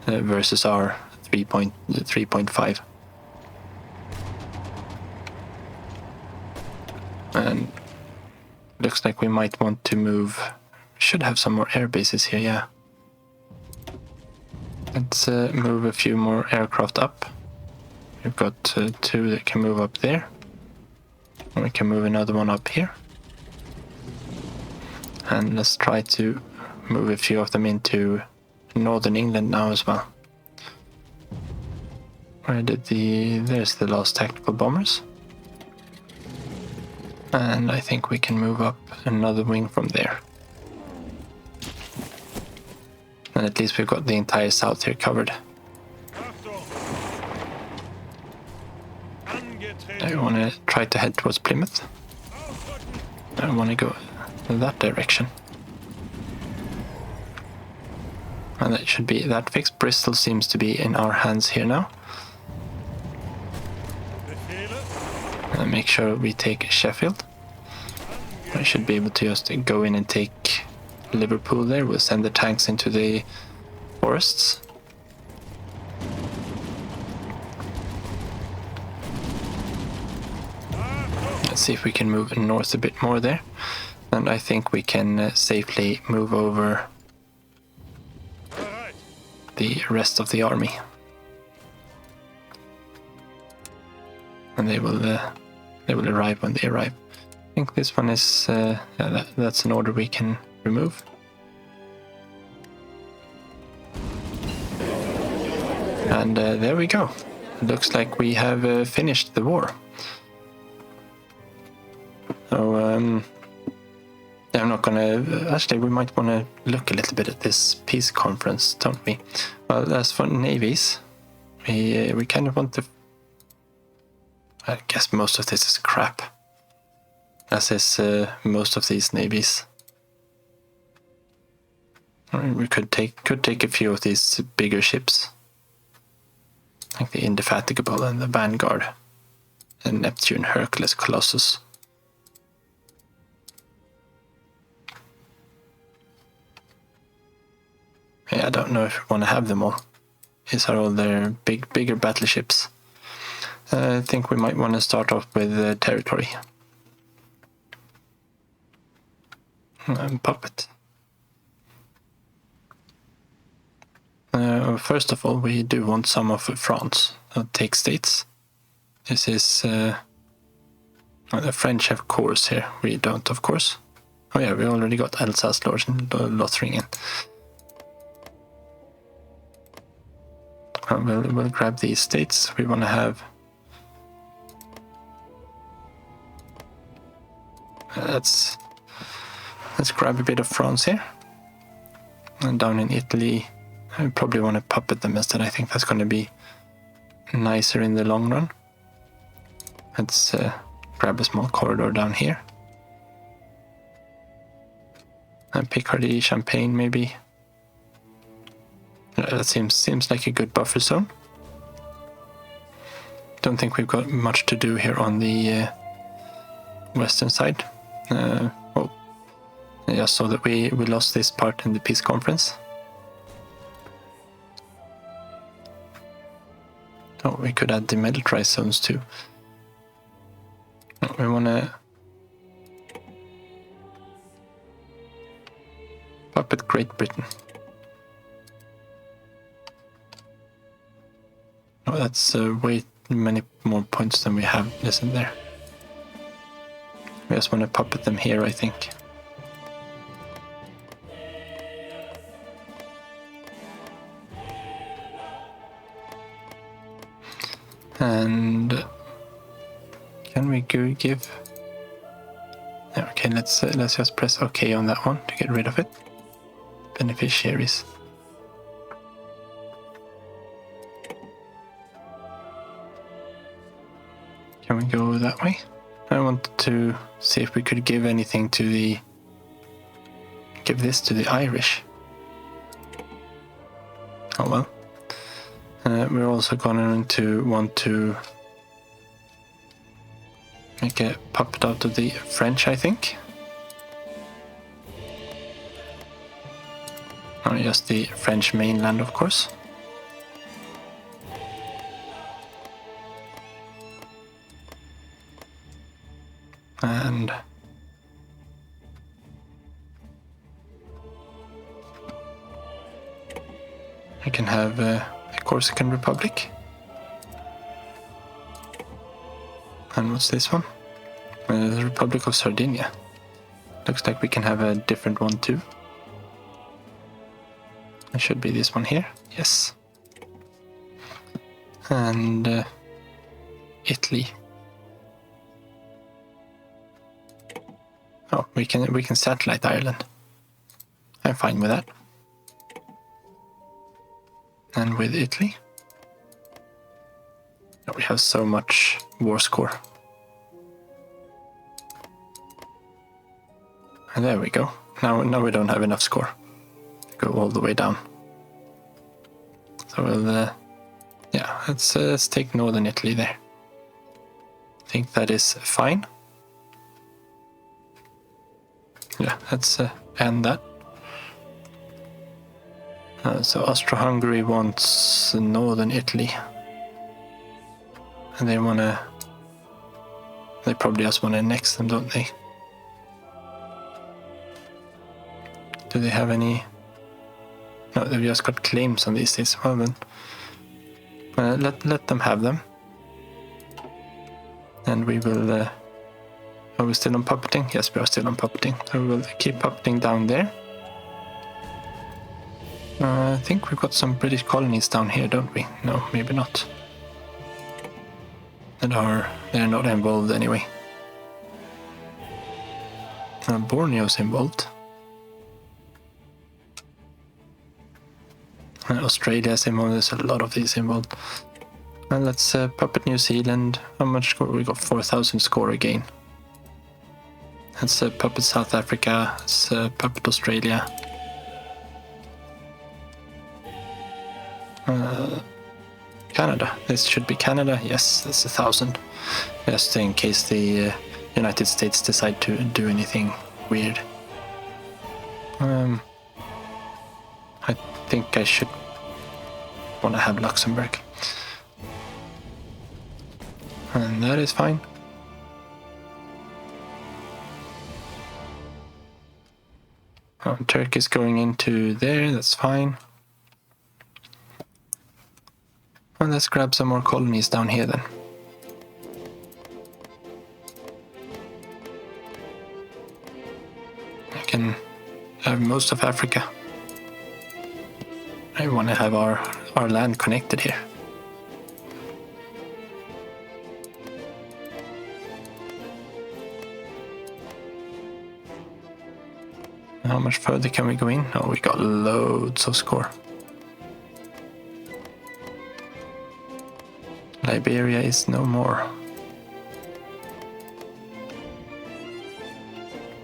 versus our 3.5. And looks like we might want to move. Should have some more air bases here, yeah. Let's move a few more aircraft up. We've got 2 that can move up there. And we can move another one up here. And let's try to move a few of them into northern England now as well. There's the last tactical bombers. And I think we can move up another wing from there. And at least we've got the entire south here covered. I want to try to head towards Plymouth. I want to go in that direction. And that should be that fix. Bristol seems to be in our hands here now. And make sure we take Sheffield. I should be able to just go in and take Liverpool there. We'll send the tanks into the forests. Let's see if we can move north a bit more there. And I think we can safely move over the rest of the army. And they will arrive when they arrive. I think this one is yeah, that's an order we can remove. And there we go. It looks like we have finished the war. So yeah, I'm not gonna. Actually, we might want to look a little bit at this peace conference, don't we? Well, as for navies, we kind of want to. I guess most of this is crap, as is most of these navies. I mean, we could take a few of these bigger ships, like the Indefatigable and the Vanguard, and Neptune, Hercules, Colossus. Yeah, I don't know if we want to have them all. These are all their bigger battleships. I think we might want to start off with territory. Puppet. First of all, we do want some of France. Take states. This is the French have cores here. We don't, of course. Oh yeah, we already got Alsace, Lothringen. We'll grab these states. We want to have. Let's grab a bit of France here. And down in Italy, I probably want to puppet them instead. I think that's going to be nicer in the long run. Let's grab a small corridor down here. And Picardy, Champagne, maybe. That seems like a good buffer zone. Don't think we've got much to do here on the western side. Oh, I just saw that we lost this part in the peace conference. Oh, we could add demilitarized zones too. We want to puppet Great Britain. Oh, that's way many more points than we have, isn't there? We just want to puppet them here, I think. And can we give? Okay, let's just press OK on that one to get rid of it. Beneficiaries. Can we go that way? I wanted to see if we could give anything to the. Give this to the Irish. Oh well. We're also going to want to make a puppet out of the French, I think. Or just the French mainland, of course. And I can have a Corsican Republic. And what's this one? The Republic of Sardinia. Looks like we can have a different one too. It should be this one here. Yes. And Italy. Oh, we can satellite Ireland. I'm fine with that. And with Italy, we have so much war score. And there we go. Now we don't have enough score to go all the way down. So we'll, yeah, let's take northern Italy there. I think that is fine. Yeah, let's end that. So Austro-Hungary wants northern Italy. And they probably just want to annex them, don't they? Do they have any? No, they've just got claims on these days. Well then, let them have them. And we will, are we still on puppeting? Yes, we are still on puppeting. So we will keep puppeting down there. I think we've got some British colonies down here, don't we? No, maybe not. They're not involved anyway. Borneo's involved. Australia's involved. There's a lot of these involved. And let's puppet New Zealand. How much score? We got 4,000 score again. Let's puppet South Africa. Let's puppet Australia. Canada. This should be Canada. Yes, that's 1,000. Just in case the United States decide to do anything weird. I think I should want to have Luxembourg. And that is fine. Turkey's going into there, that's fine. And let's grab some more colonies down here then. I can have most of Africa. I want to have our land connected here. How much further can we go in? Oh, we got loads of score. Liberia is no more.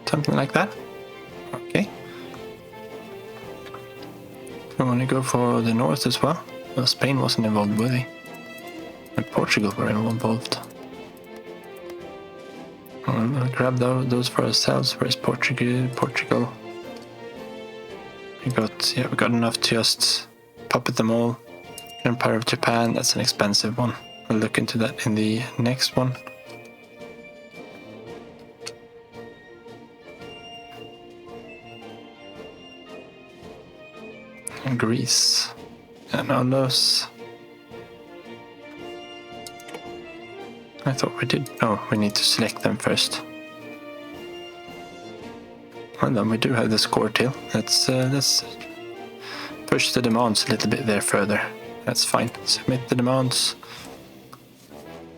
Something like that. Okay. I want to go for the north as well. Well, Spain wasn't involved, were they? And Portugal were involved. We'll grab those for ourselves. Where's Portugal? We got enough to just puppet them all. Empire of Japan, that's an expensive one. We'll look into that in the next one. And Greece. And on those. I thought we did. Oh, we need to select them first. And then we do have the score tail. Let's push the demands a little bit there further. That's fine. Submit the demands.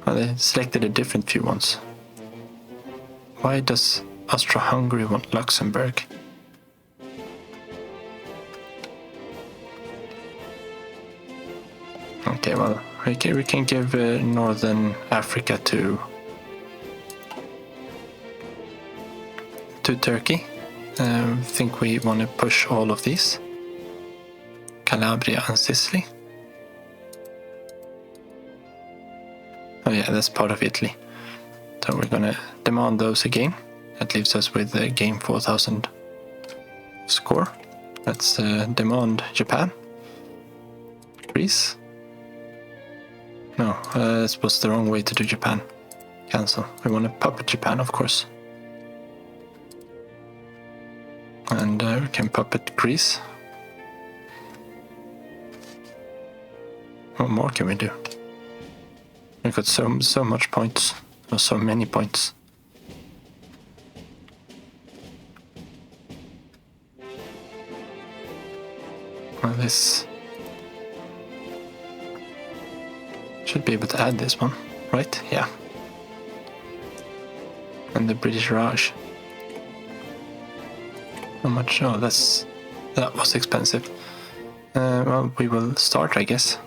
Oh, they selected a different few ones. Why does Austro-Hungary want Luxembourg? Okay, well, we can give Northern Africa to Turkey. I think we want to push all of these. Calabria and Sicily. Oh yeah, that's part of Italy. So we're gonna demand those again. That leaves us with game 4,000 score. Let's demand Japan. Greece. No, this was the wrong way to do Japan. Cancel. We want to puppet Japan, of course. And we can puppet Greece. What more can we do? We've got so much points, or so many points. Well, this should be able to add this one, right? Yeah. And the British Raj. How much? Oh, that was expensive. Well, we will start, I guess.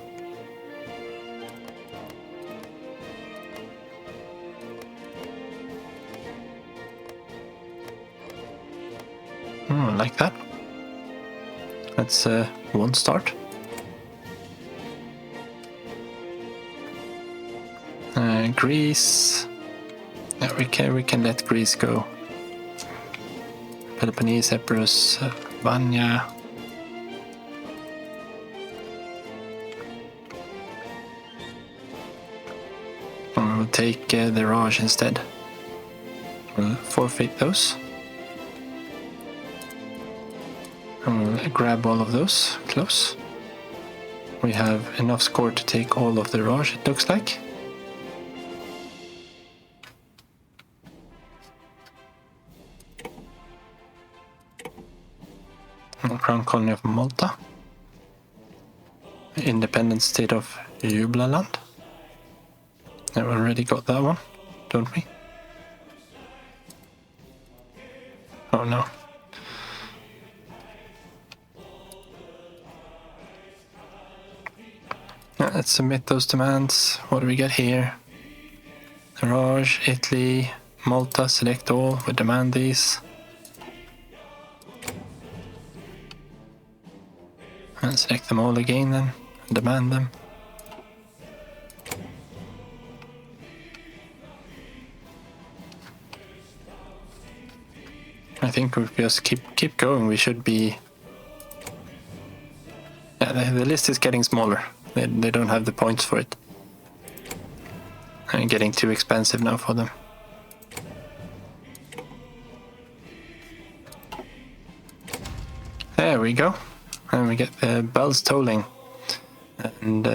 Like that. That's one start. Greece. Yeah, we can let Greece go. Peloponnese, Epirus, Vanya. We'll take the Raj instead. We'll forfeit those. And we'll grab all of those close. We have enough score to take all of the Raj, it looks like. Crown colony of Malta. Independent state of Jublaland. We already got that one, don't we? Oh no. Let's submit those demands. What do we get here? Raj, Italy, Malta, select all. We demand these. And select them all again then, and demand them. I think if we just keep going, we should be... Yeah, the list is getting smaller. They don't have the points for it. And getting too expensive now for them. There we go. And we get the bells tolling. And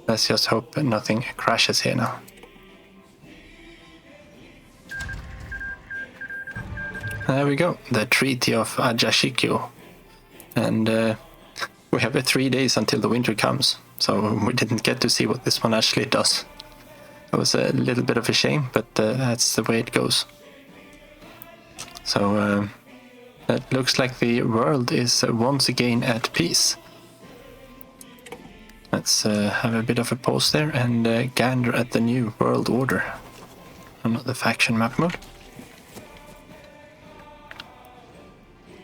let's just hope nothing crashes here now. There we go. The Treaty of Ajaccio. And we have 3 days until the winter comes. So we didn't get to see what this one actually does. It was a little bit of a shame, but that's the way it goes. So... it looks like the world is once again at peace. Let's have a bit of a pause there and gander at the new world order. And not the faction map mode.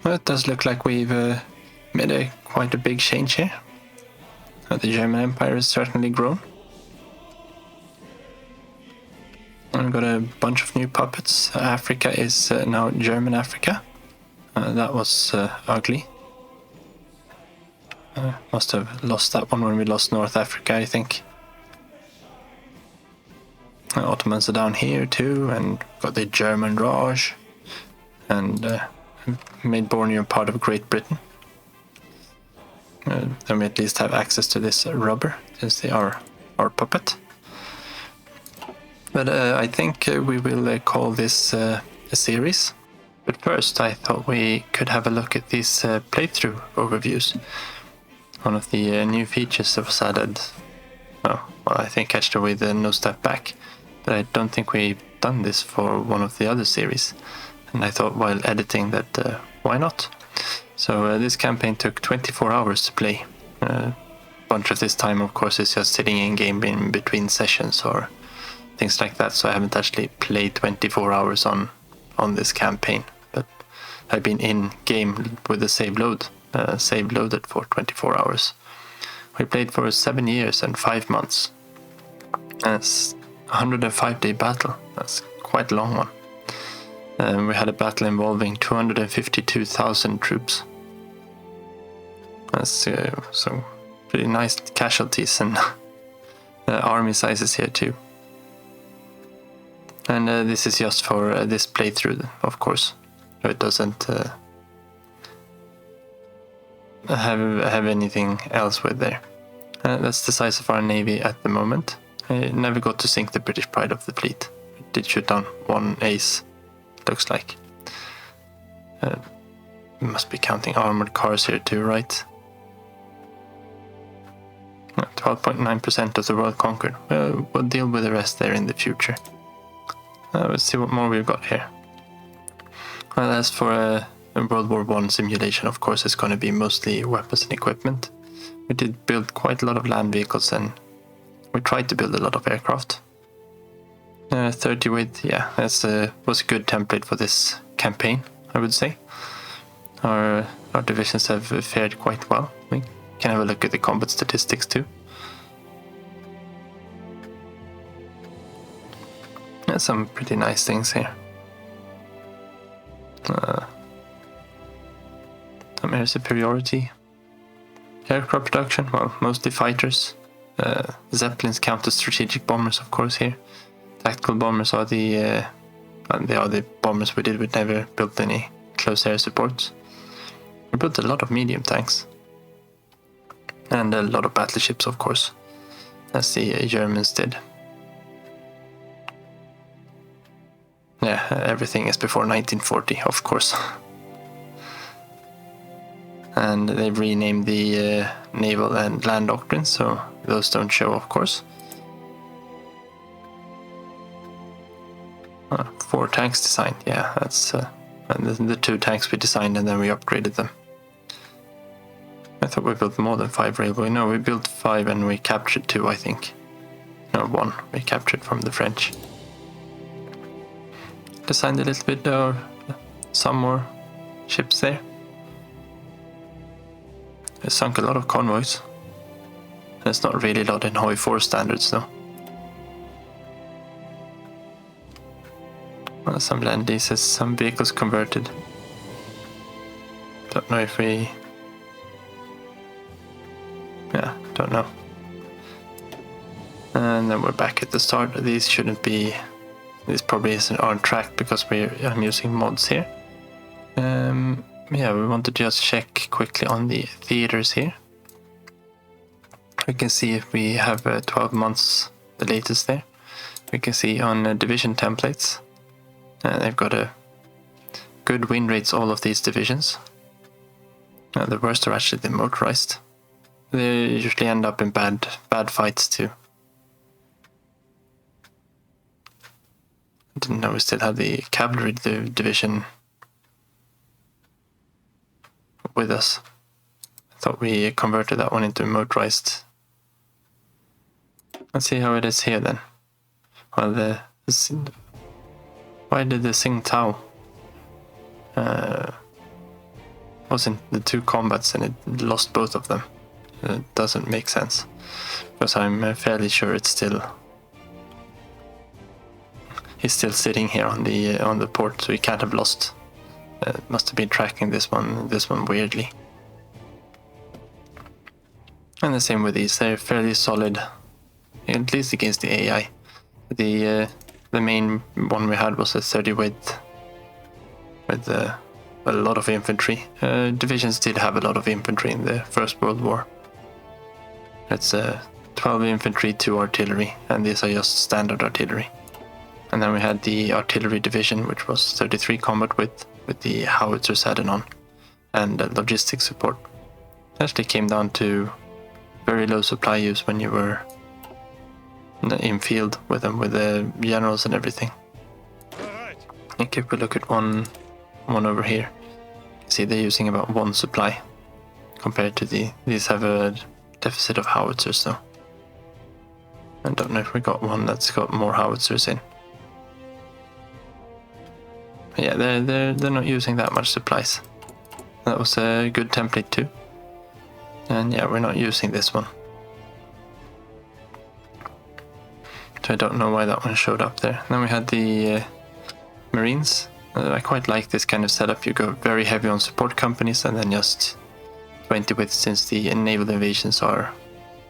Well, it does look like we've made quite a big change here. The German Empire has certainly grown. And we've got a bunch of new puppets. Africa is now German Africa. That was ugly. Must have lost that one when we lost North Africa, I think. Ottomans are down here too, and got the German Raj, and made Borneo part of Great Britain. Then we at least have access to this rubber, since they are our puppet. But I think we will call this a series. But first, I thought we could have a look at these playthrough overviews. One of the new features that was added, well, I think actually with No Step Back, but I don't think we've done this for one of the other series. And I thought while editing that, why not? So this campaign took 24 hours to play. A bunch of this time, of course, is just sitting in game in between sessions or things like that, so I haven't actually played 24 hours on this campaign, but I've been in game with the save loaded for 24 hours. We played for 7 years and 5 months. That's a 105-day battle. That's quite a long one. We had a battle involving 252,000 troops. That's some pretty nice casualties and army sizes here too. And this is just for this playthrough, of course. It doesn't have anything else with there. That's the size of our navy at the moment. I never got to sink the British Pride of the fleet. It did shoot down one ace, looks like. We must be counting armored cars here too, right? 12.9% of the world conquered. We'll deal with the rest there in the future. Let's see what more we've got here. Well, as for a World War I simulation, of course, it's going to be mostly weapons and equipment. we did build quite a lot of land vehicles, and we tried to build a lot of aircraft. 30 width, yeah, that was a good template for this campaign, I would say. Our divisions have fared quite well. We can have a look at the combat statistics too. There's some pretty nice things here. Some air superiority. Aircraft production, well, mostly fighters. Zeppelins count as strategic bombers, of course, here. Tactical bombers are the bombers we did. We never built any close air supports. We built a lot of medium tanks. And a lot of battleships, of course, as the Germans did. Yeah, everything is before 1940, of course. And they've renamed the naval and land doctrines, so those don't show, of course. 4 tanks designed, yeah, that's and the 2 tanks we designed and then we upgraded them. I thought we built more than 5 railway. No, we built 5 and we captured 2, I think. No, 1 we captured from the French. Designed a little bit, or some more ships there. I sunk a lot of convoys. There's not really a lot in HOI4 standards though. Well, some land leases, some vehicles converted. Don't know if we... Yeah, don't know. And then we're back at the start. These shouldn't be... This probably isn't on track because I'm using mods here. Yeah, we want to just check quickly on the theaters here. We can see if we have 12 months, the latest there. We can see on division templates. They've got a good win rates, all of these divisions. The worst are actually the motorized. They usually end up in bad fights too. I didn't know we still had the cavalry division with us. I thought we converted that one into motorized. Let's see how it is here then. Well, why did the Tsingtao was in the 2 combats and it lost both of them? It doesn't make sense, because I'm fairly sure he's still sitting here on the port, so he can't have lost. Must have been tracking this one weirdly. And the same with these, they're fairly solid, at least against the AI. The main one we had was a 30 width with a lot of infantry. Divisions did have a lot of infantry in the First World War. It's 12 infantry, 2 artillery, and these are just standard artillery. And then we had the artillery division, which was 33 combat with the howitzers added on, and logistics support. It actually came down to very low supply use when you were in field with them, with the generals and everything. I think if we look at one over here, see they're using about 1 supply compared to these have a deficit of howitzers though. I don't know if we got one that's got more howitzers in. But yeah, they're not using that much supplies. That was a good template too. And yeah, we're not using this one. So I don't know why that one showed up there. Then we had the Marines. I quite like this kind of setup. You go very heavy on support companies and then just 20 width, since the naval invasions are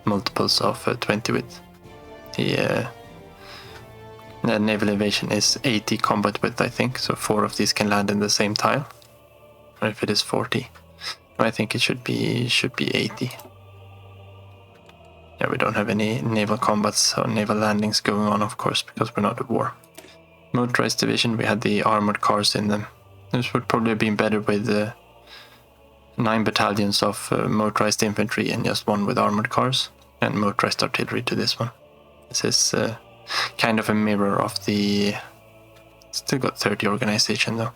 multiples of 20 width. The naval invasion is 80 combat width, I think, so 4 of these can land in the same tile. Or if it is 40, I think it should be 80. Yeah, we don't have any naval combats or naval landings going on, of course, because we're not at war. Motorized division, we had the armored cars in them. This would probably have been better with 9 battalions of motorized infantry and just 1 with armored cars, and motorized artillery to this one. This is kind of a mirror of the... Still got 30 organization though.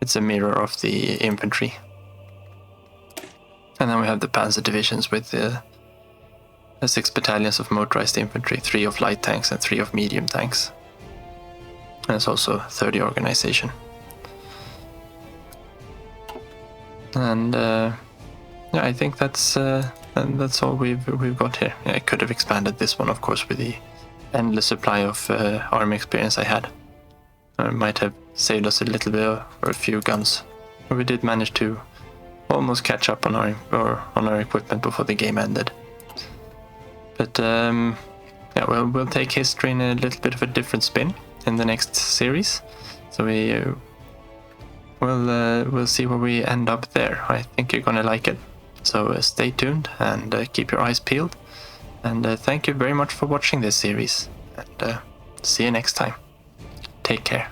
It's a mirror of the infantry. And then we have the panzer divisions with 6 battalions of motorized infantry, 3 of light tanks and 3 of medium tanks. And it's also 30 organization. And yeah, I think that's all we've got here. Yeah, I could have expanded this one, of course, with the endless supply of army experience I had. It might have saved us a little bit or a few guns. But we did manage to almost catch up on our equipment before the game ended. But yeah, we'll take history in a little bit of a different spin in the next series. So we'll see where we end up there. I think you're gonna like it. So stay tuned and keep your eyes peeled. And thank you very much for watching this series. And see you next time. Take care.